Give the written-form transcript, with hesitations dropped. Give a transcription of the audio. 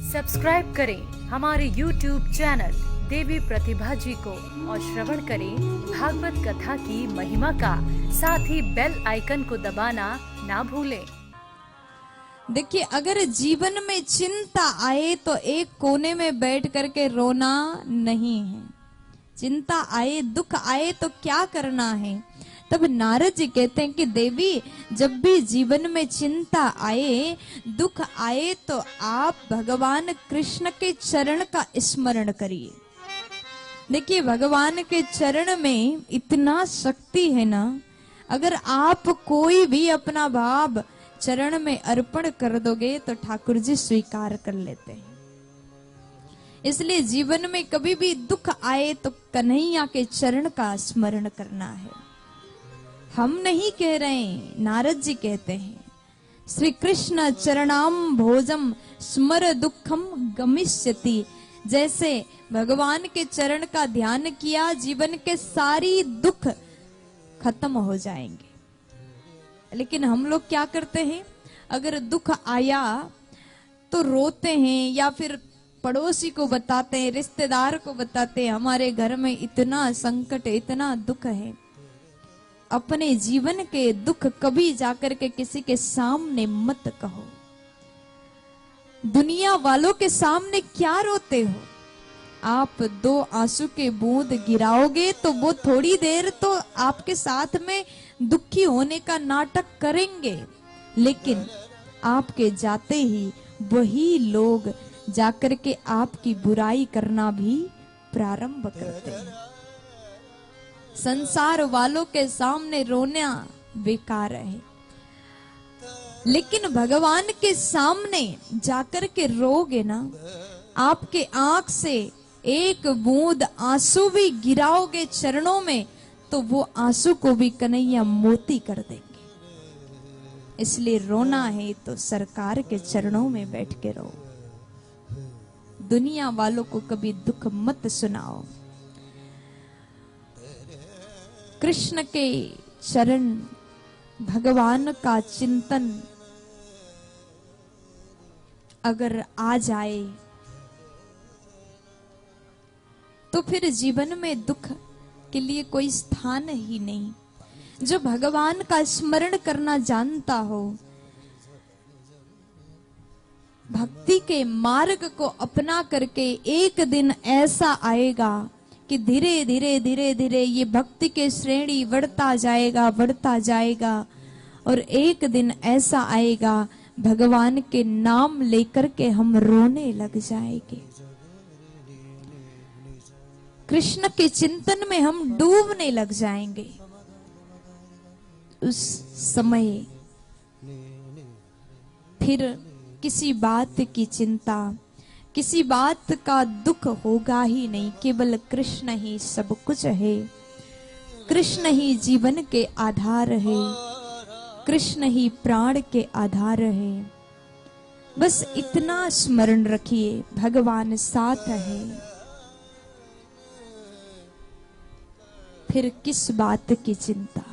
Subscribe करें हमारे YouTube channel देवी प्रतिभा जी को और श्रवण करें भागवत कथा की महिमा का। साथ ही बेल आइकन को दबाना ना भूलें। देखिए, अगर जीवन में चिंता आए तो एक कोने में बैठ करके रोना नहीं है। चिंता आए, दुख आए तो क्या करना है? तब नारद जी कहते हैं कि देवी, जब भी जीवन में चिंता आए, दुख आए, तो आप भगवान कृष्ण के चरण का स्मरण करिए। देखिए, भगवान के चरण में इतना शक्ति है ना, अगर आप कोई भी अपना भाव चरण में अर्पण कर दोगे तो ठाकुर जी स्वीकार कर लेते हैं। इसलिए जीवन में कभी भी दुख आए तो कन्हैया के चरण का स्मरण करना है। हम नहीं कह रहे, नारद जी कहते हैं, श्री कृष्ण चरणाम भोजम स्मर दुखम गमिष्यति। जैसे भगवान के चरण का ध्यान किया, जीवन के सारी दुख खत्म हो जाएंगे। लेकिन हम लोग क्या करते हैं, अगर दुख आया तो रोते हैं, या फिर पड़ोसी को बताते हैं, रिश्तेदार को बताते हैं, हमारे घर में इतना संकट, इतना दुख है। अपने जीवन के दुख कभी जाकर के किसी के सामने मत कहो। दुनिया वालों के सामने क्या रोते हो? आप दो आंसू के बूंद गिराओगे तो वो थोड़ी देर तो आपके साथ में दुखी होने का नाटक करेंगे, लेकिन आपके जाते ही वही लोग जाकर के आपकी बुराई करना भी प्रारंभ करते हैं। संसार वालों के सामने रोना बेकार है, लेकिन भगवान के सामने जाकर के रोगे ना, आपके आंख से एक बूंद आंसू भी गिराओगे चरणों में, तो वो आंसू को भी कन्हैया मोती कर देंगे। इसलिए रोना है तो सरकार के चरणों में बैठ के रो। दुनिया वालों को कभी दुख मत सुनाओ। कृष्ण के चरण, भगवान का चिंतन अगर आ जाए तो फिर जीवन में दुख के लिए कोई स्थान ही नहीं। जो भगवान का स्मरण करना जानता हो, भक्ति के मार्ग को अपना करके, एक दिन ऐसा आएगा कि धीरे धीरे धीरे धीरे ये भक्ति के श्रेणी बढ़ता जाएगा, बढ़ता जाएगा, और एक दिन ऐसा आएगा भगवान के नाम लेकर के हम रोने लग जाएंगे। कृष्ण के चिंतन में हम डूबने लग जाएंगे। उस समय फिर किसी बात की चिंता, किसी बात का दुख होगा ही नहीं। केवल कृष्ण ही सब कुछ है, कृष्ण ही जीवन के आधार है, कृष्ण ही प्राण के आधार है। बस इतना स्मरण रखिए, भगवान साथ है, फिर किस बात की चिंता।